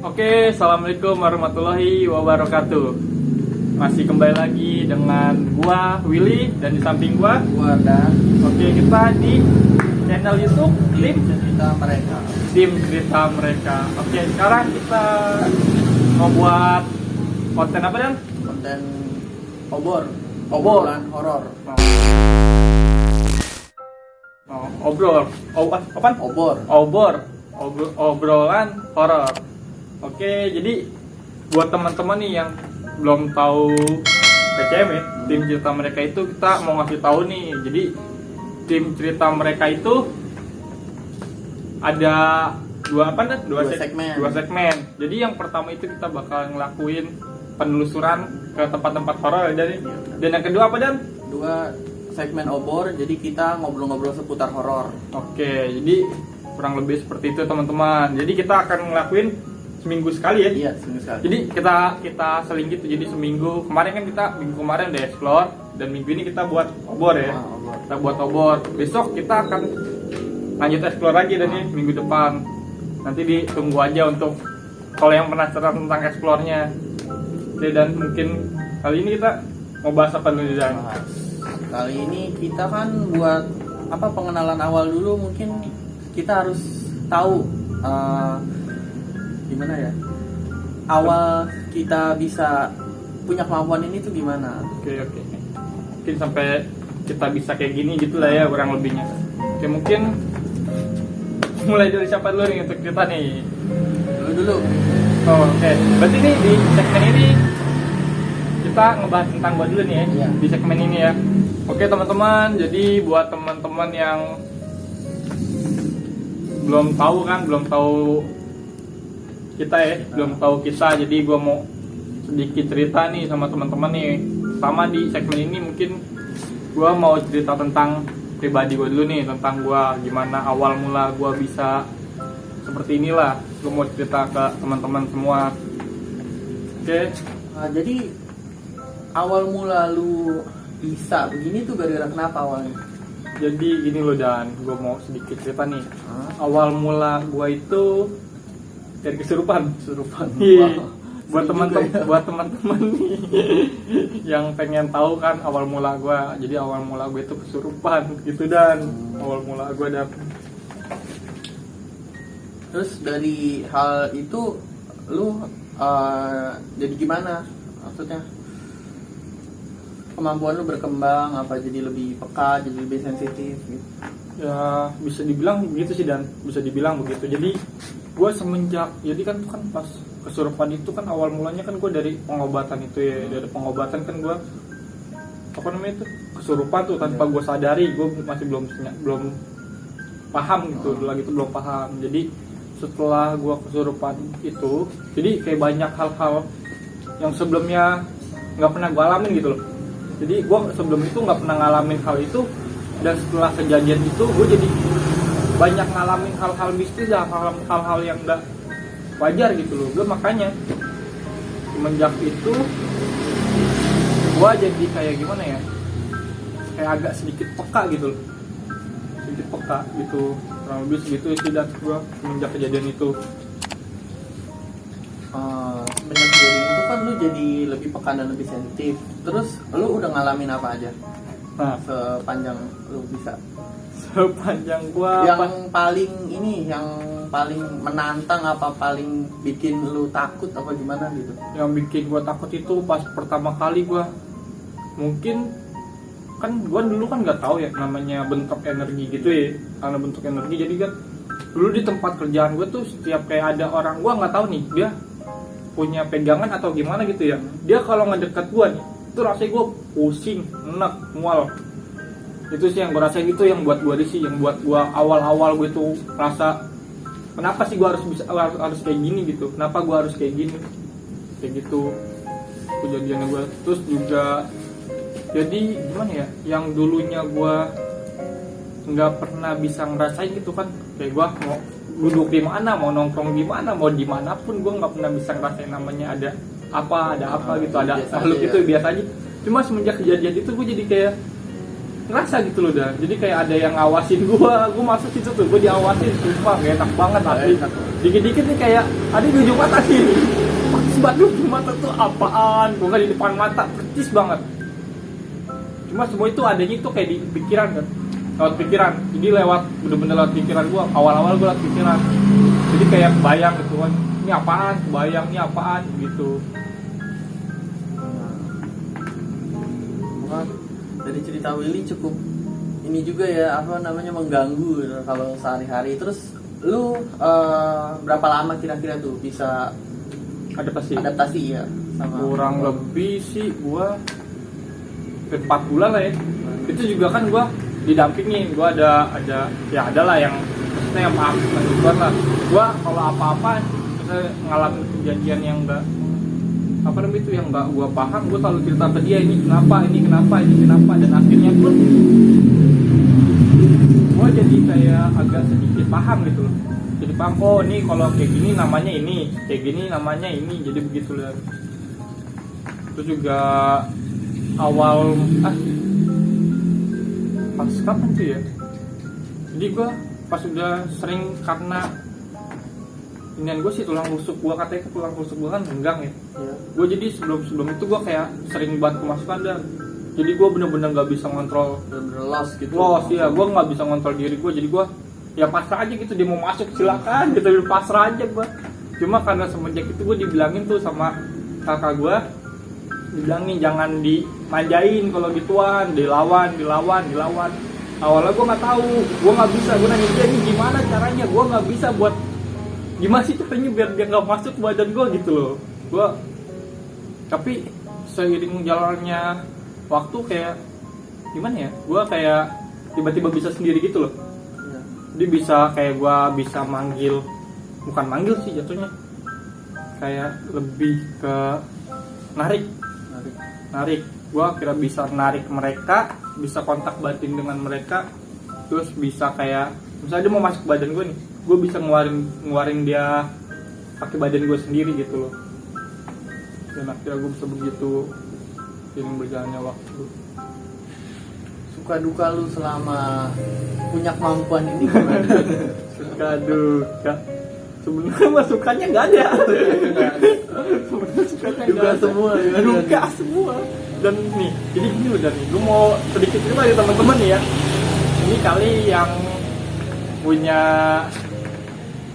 Oke, assalamualaikum warahmatullahi wabarakatuh. Masih kembali lagi dengan gua Willy dan di samping gua Dan Oke, kita di channel YouTube tim Tim cerita mereka Cerita Mereka. Oke, sekarang kita mau buat konten apa Dan? konten Obor. obrolan horor Apaan? Obrolan horor. Oke, jadi buat teman-teman nih yang belum tahu TCM ya, Tim Cerita Mereka itu kita mau ngasih tahu nih. Jadi Tim Cerita Mereka itu ada dua segmen. Jadi yang pertama itu kita bakal ngelakuin penelusuran ke tempat-tempat horor dan yang kedua apa Dan? 2 segmen obor, jadi kita ngobrol-ngobrol seputar horor. Oke, jadi kurang lebih seperti itu teman-teman. Jadi kita akan ngelakuin seminggu sekali ya. Iya, seminggu sekali. Jadi kita seling gitu. Jadi seminggu kemarin kan kita minggu kemarin udah explore dan minggu ini kita buat obor ya. Obor. Kita buat obor. Besok kita akan lanjut explore lagi dan nih minggu depan. Nanti ditunggu aja untuk kalau yang penasaran tentang explore-nya. Oke, dan mungkin kali ini kita mau bahas apa dulu Dan? Kali ini kita kan buat pengenalan awal dulu. Mungkin kita harus tahu gimana ya, awal kita bisa punya kemampuan ini tuh gimana. Oke. Mungkin sampai kita bisa kayak gini gitu lah ya kurang lebihnya. Oke, mungkin mulai dari siapa dulu nih untuk cerita nih? Dulu. Oke. Berarti nih di segmen ini kita ngebahas tentang gua dulu nih ya. Iya. Di segmen ini ya. Oke teman-teman, jadi buat teman-teman yang belum tahu kita ya, belum tahu kita, jadi gua mau sedikit cerita nih sama teman-teman nih. Sama di segmen ini mungkin gua mau cerita tentang pribadi gua dulu nih, tentang gua gimana awal mula gua bisa seperti inilah. Gua mau cerita ke teman-teman semua. Oke. Jadi awal mula lu bisa begini tuh gara-gara kenapa awalnya? Jadi gini loh Dan, gue mau sedikit cerita nih. Awal mula gue itu dari kesurupan. Iya. Wow. Buat teman-teman nih yang pengen tahu kan awal mula gue. Jadi awal mula gue itu kesurupan gitu Dan. Awal mula gue dan. Terus dari hal itu lu jadi gimana? Maksudnya kemampuan lu berkembang apa, jadi lebih peka, jadi lebih sensitif gitu? Ya bisa dibilang begitu sih Dan, bisa dibilang begitu. Jadi gue semenjak, jadi kan pas kesurupan itu kan awal mulanya kan gue dari pengobatan itu ya. Dari pengobatan kan gue kesurupan tuh tanpa gue sadari. Gue masih belum paham gitu, lagi itu belum paham. Jadi setelah gue kesurupan itu, jadi kayak banyak hal-hal yang sebelumnya nggak pernah gue alamin gitu loh. Jadi gue sebelum itu nggak pernah ngalamin hal itu, dan setelah kejadian itu gue jadi banyak ngalamin hal-hal mistis dan hal-hal yang nggak wajar gitu loh. Gue makanya semenjak itu gue jadi kayak gimana ya, kayak agak sedikit peka gitu loh, sedikit peka gitu, kurang lebih segitu sih. Dan gue semenjak kejadian itu Semenjak kejadian itu kan lu jadi lebih peka dan lebih sensitif. Terus lu udah ngalamin apa aja? nah Sepanjang lu bisa. sepanjang gue Yang paling menantang apa, paling bikin lu takut apa gimana gitu? yang bikin gue takut itu pas pertama kali gue, mungkin kan gue dulu kan nggak tahu ya namanya bentuk energi gitu ya. Karena bentuk energi, jadi kan dulu di tempat kerjaan gue tuh setiap kayak ada orang, gue nggak tahu nih dia punya pegangan atau gimana gitu ya, dia kalau ngedekat gue nih itu rasanya gue pusing, enak, mual. Itu sih yang gue rasain, itu yang buat gue risih, yang buat gue awal-awal gue tuh rasa kenapa sih gue harus kayak gini gitu, kenapa gue harus kayak gini, kayak gitu kejadiannya gue. Terus juga jadi gimana ya, yang dulunya gue nggak pernah bisa ngerasain gitu kan, kayak gue mau duduk di mana, mau nongkrong di mana, mau dimanapun gue nggak pernah bisa ngerasain namanya ada apa gitu, ada makhluk itu biasa aja. Cuma semenjak kejadian itu gue jadi kayak ngerasa gitu loh dah. Jadi kayak ada yang ngawasin gua masuk situ tuh, gua diawasin, sumpah gak enak banget asli. Dikit-dikit nih kayak ada di ujung mata sih. Percis banget di ujung mata tuh apaan? Gua kan di depan mata, percis banget. Cuma semua itu adanya itu kayak di pikiran kan, lewat pikiran. Jadi lewat bener-bener lewat pikiran gua. Awal-awal gua lewat pikiran. Jadi kayak bayang gitu kan, ini apaan? Bayang ini apaan gitu. Dari cerita Willy cukup ini juga ya, apa namanya, mengganggu gitu kalau sehari-hari. Terus lu berapa lama kira-kira tuh bisa adaptasi ya sama kurang lebih sih gua 4 bulan lah ya. Itu juga kan gua didampingin, gua ada ya adalah yang maksudnya yang paham tentang lah. Gua kalau apa-apa misalnya ngalamin kejadian yang enggak apa namanya itu yang nggak gue paham, gue selalu cerita ke dia ini kenapa, dan akhirnya pun gue jadi kayak agak sedikit paham gitu loh. Jadi paham, oh ini kalau kayak gini namanya ini, kayak gini namanya ini, jadi begitu lah. Itu juga awal pas kapan tuh ya? Jadi gue pas udah sering karena inian gue sih tulang rusuk gue, katanya tulang rusuk gue kan renggang ya. Gue jadi sebelum itu gue kayak sering banget kemasukan dan jadi gue bener-bener nggak bisa ngontrol, lost gitu. Lost ya, gue nggak bisa ngontrol diri gue. Jadi gue ya pasrah aja gitu, dia mau masuk silakan gitu, pasrah aja gue. Cuma karena semenjak itu gue dibilangin tuh sama kakak gue, dibilangin jangan dimanjain kalau gituan, dilawan. Awalnya gue nggak tahu, gue nggak bisa, gue nanya dia ini gimana caranya, gue nggak bisa buat gimana sih caranya biar dia nggak masuk ke badan gue gitu loh. Gue tapi seiring jalannya waktu kayak gimana ya, gue kayak tiba-tiba bisa sendiri gitu loh. Dia bisa kayak gue bisa manggil, bukan manggil sih jatuhnya, kayak lebih ke narik. Gue kira bisa narik mereka, bisa kontak batin dengan mereka, terus bisa kayak misalnya dia mau masuk ke badan gue nih, gue bisa ngeluarin dia pakai badan gue sendiri gitu loh. Dan akhirnya gue bisa begitu sering berjalannya waktu. Suka duka lu selama punya kemampuan ini gimana? Suka duka sebenarnya masukannya nggak ada. Sebenarnya sukanya Duka semua, duka semua. Dan nih jadi gini loh, dan nih gue mau sedikit cerita dari teman-teman nih ya. Ini kali yang punya,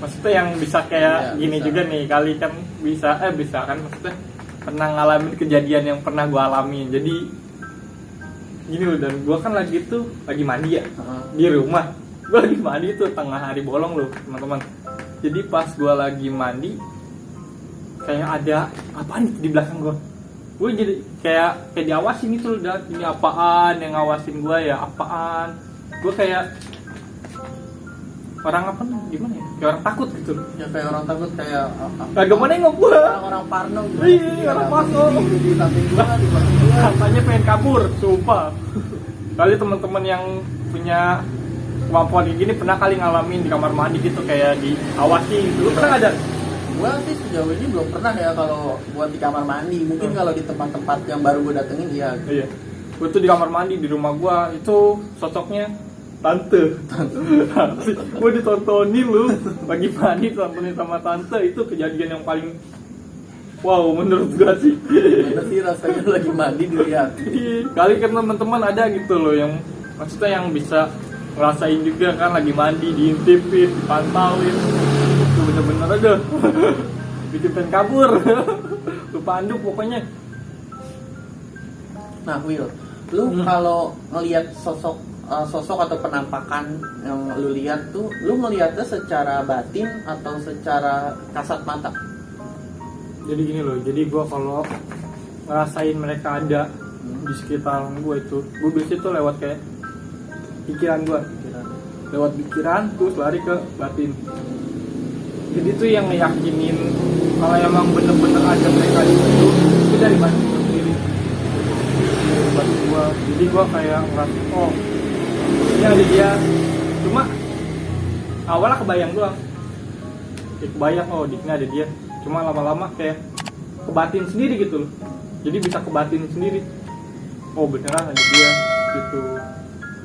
maksudnya yang bisa kayak gini bisa juga nih, kali kan bisa kan, maksudnya pernah ngalamin kejadian yang pernah gue alamin. Jadi gini loh, dan gue kan lagi mandi ya di rumah. Gue lagi mandi tuh tengah hari bolong loh teman-teman. Jadi pas gue lagi mandi kayak ada apaan di belakang gue. Gue jadi kayak diawasin gitu loh, dan ini apaan yang ngawasin gue ya, apaan. Gue kayak orang apa nih, gimana ya, kayak orang takut gitu loh. Ya kayak orang takut, kayak kagak mau nengok gue, orang parno gitu. Iya, orang parno di samping gua, di belakang gua. katanya pengen kabur, sumpah. Kali teman-teman yang punya kemampuan kayak gini pernah kali ngalamin di kamar mandi gitu, kayak diawasi gitu. Lu pernah ada? Gua sih sejauh ini belum pernah ya kalau buat di kamar mandi. Mungkin kalau di tempat-tempat yang baru gua datengin iya. Iya. Gue tuh di kamar mandi di rumah gue itu sosoknya tante. Gue ditontonin lu lagi mandi, tontonin sama tante. Itu kejadian yang paling wow menurut gue sih. Gimana sih rasanya lagi mandi dilihat? Kali kan teman-teman ada gitu loh yang maksudnya yang bisa ngerasain juga kan lagi mandi, diintipin, dipantauin. Itu bener-bener aja bikin pengen kabur. Lupa anduk pokoknya. Nah Will, lu kalau ngelihat sosok atau penampakan yang lu lihat tuh, lu melihatnya secara batin atau secara kasat mata? Jadi gini loh, jadi gue kalau ngerasain mereka ada di sekitar gue itu, gue biasanya tuh lewat kayak pikiran gue, lewat pikiran terus lari ke batin. Jadi tuh yang ngeyakinin kalau emang bener-bener ada mereka di situ, itu dari batin gue sendiri. Batin gue, jadi gue kayak ngerasa oh ini ada dia. Cuma awalnya kebayang doang, kayak kebayang oh di sini ada dia. Cuma lama-lama kayak kebatin sendiri gitu loh. Jadi bisa kebatin sendiri. Oh beneran ada dia gitu.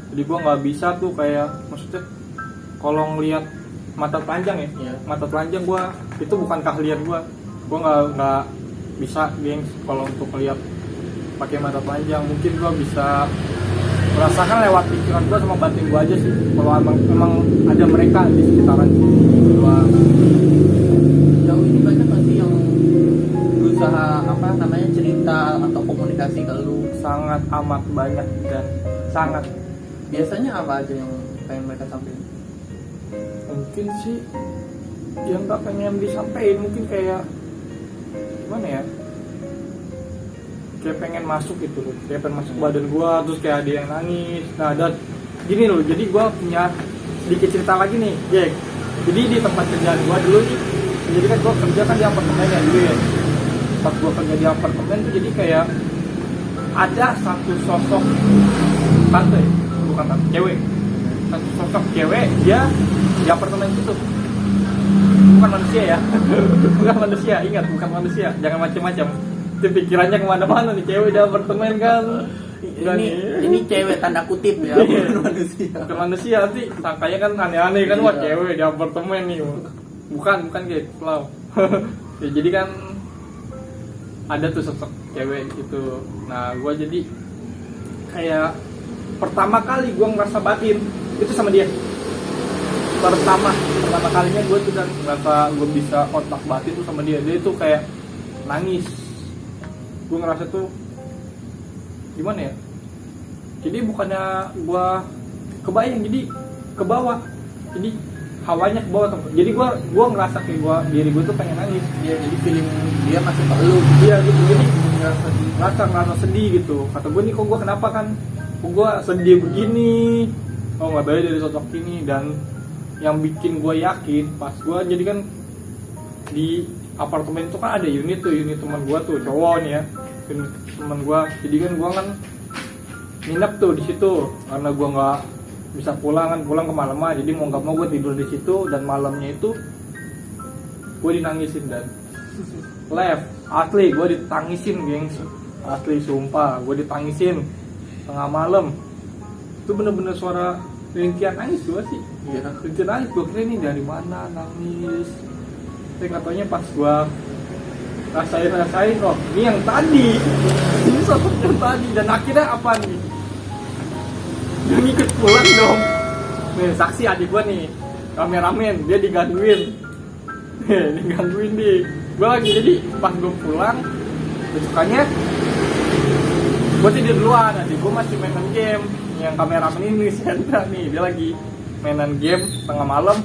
Jadi gue nggak bisa tuh kayak, maksudnya kalau ngelihat mata telanjang ya, Iya. mata telanjang gue itu bukan keahlian gue nggak bisa gengs kalau untuk ngelihat pakai mata telanjang. Mungkin gue bisa merasakan lewat pikiran gue sama batin gue aja sih, kalau emang ada mereka di sekitaran gue. Jauh ini banyak nggak sih yang berusaha apa namanya cerita atau komunikasi ke lu? Sangat amat banyak dan sangat. Biasanya apa aja yang pengen mereka sampaikan? Mungkin sih yang gak pengen disampaikan, mungkin kayak gimana ya, kayak pengen masuk gitu loh, kayak pengen masuk badan gua, terus kayak ada yang nangis. Nah, dan gini loh, jadi gua punya sedikit cerita lagi nih, Jack. Jadi di tempat kerjaan gua dulu nih, jadi kan gua kerja kan di apartemen ya dulu ya. Pas gua kerja di apartemen tuh jadi kayak ada satu sosok tante, bukan tante, cewek, satu sosok cewek, dia di apartemen itu bukan manusia ya. Bukan manusia, ingat, bukan manusia, jangan macam-macam. Itu pikirannya kemana-mana nih, cewek di apartemen kan. Ini cewek tanda kutip ya, bukan manusia. Bukan manusia, nanti sangkanya kan aneh-aneh kan, wah cewek di apartemen nih. Bukan kayak flow. Ya, jadi kan ada tuh sosok cewek gitu. Nah, gue jadi kayak pertama kali gue ngerasa batin itu sama dia. Pertama kalinya gue tuh dan ngerasa gue bisa kontak batin tuh sama dia. Dia tuh kayak nangis. Gue ngerasa tuh gimana ya? Jadi bukannya gue kebayang, jadi ke bawah. Jadi hawanya ke bawah tuh. Jadi gue ngerasa kayak diri gue tuh pengen nangis. Dia jadi feeling dia masih perlu. Iya gitu. Jadi ngerasa sedih gitu. Kata gue nih, kok gue kenapa kan? Kok gue sedih begini? Oh, nggak tahu dari sosok ini. Dan yang bikin gue yakin pas gue jadi kan di apartemen itu kan ada unit teman gue tuh cowok nih ya, unit teman gue. Jadi kan gue kan nginep tuh di situ karena gue nggak bisa pulang kemalaman. Jadi mau nggak mau gue tidur di situ, dan malamnya itu gue dinangisin dan asli gue ditangisin gengs, asli sumpah gue ditangisin tengah malam. Itu bener-bener suara rintian nangis gue sih. Iya. Rintian nangis, gue kira ini dari mana nangis. Tapi nggak taunya pas gue rasain, oh ini yang tadi, ini sosok yang tadi. Dan akhirnya apa nih, dia ngikut pulang dong. Nih saksi adik gue nih, kameramen, dia digangguin nih. Gue lagi, jadi pas gue pulang besokannya gue tidur duluan, adik gue masih mainan game. Yang kameramen ini Sandra nih, dia lagi mainan game tengah malam,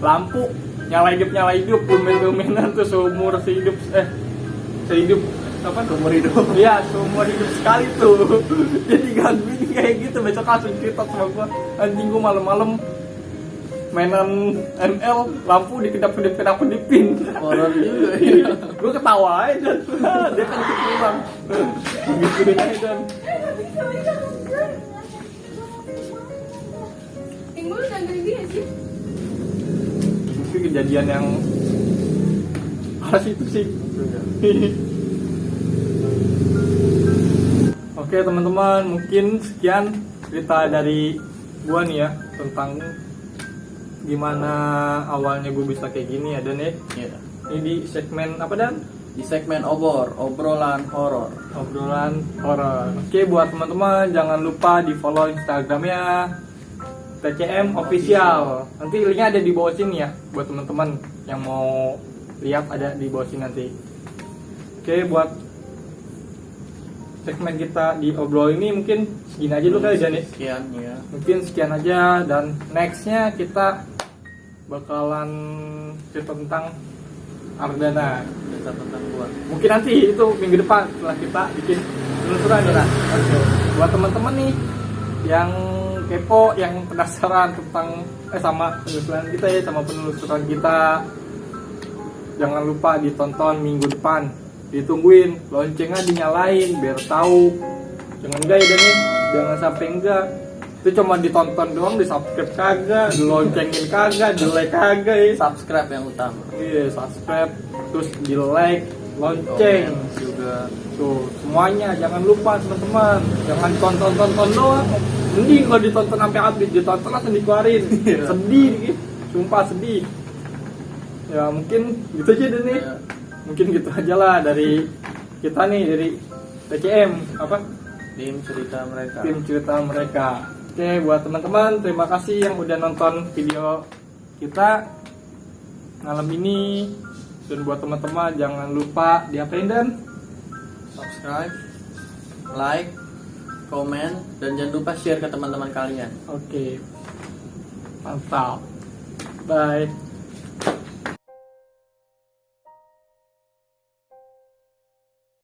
lampu nyala hidup, mainan tuh seumur hidup apa, seumur hidup. Iya, seumur hidup sekali tuh. Jadi gangguin kayak gitu. Besok langsung cerita sama gua, anjing gua malam-malam mainan ML, lampu dikedap-kedipin. Horor juga ya. Gua ketawa aja. Dia kan ikut pulang. Gituin aja dan Tinggal gangguin dia sih. itu kejadian yang pas itu sih. Oke teman-teman, mungkin sekian cerita dari gua nih ya tentang gimana awalnya gue bisa kayak gini ya Dan ya. Iya. Ini di segmen apa Dan? Di segmen obrolan horor. Obrolan horor. Oke, buat teman-teman jangan lupa di follow Instagramnya TCM Official. Nanti linknya ada di bawah sini ya buat teman-teman yang mau lihat, ada di bawah sini nanti. Oke, buat segmen kita di obrol ini mungkin segini aja dulu kali Jan. Sekian ya. Mungkin sekian aja, dan nextnya kita bakalan cerita tentang Ardana. Cerita tentang gua. Mungkin nanti itu minggu depan setelah kita bikin penelusuran ya. Oke. Buat teman-teman nih yang kepo, yang penasaran tentang sama penelusuran kita ya, sama penelusuran kita, jangan lupa ditonton minggu depan. Ditungguin, loncengnya dinyalain biar tahu. Jangan enggak ya Dan, jangan sampai enggak. Itu cuma ditonton doang, di subscribe kagak, di loncengin kagak, di like kagak ya. Subscribe yang utama. Iya, subscribe, terus di like, lonceng. Juga. juga. Tuh, semuanya jangan lupa teman-teman, jangan tonton doang. Mending kalau ditonton sampai habis, ditonton langsung dikeluarin. Iya. Sedih, gitu. Sumpah sedih. Ya mungkin gitu aja deh nih. Ya, Mungkin gitu aja lah dari kita nih, dari TCM apa? tim cerita mereka. Tim cerita mereka. Oke, buat teman-teman terima kasih yang udah nonton video kita malam ini. Dan buat teman-teman jangan lupa diapain dan Subscribe, like, komen, dan jangan lupa share ke teman-teman kalian. oke. Mantap. Bye.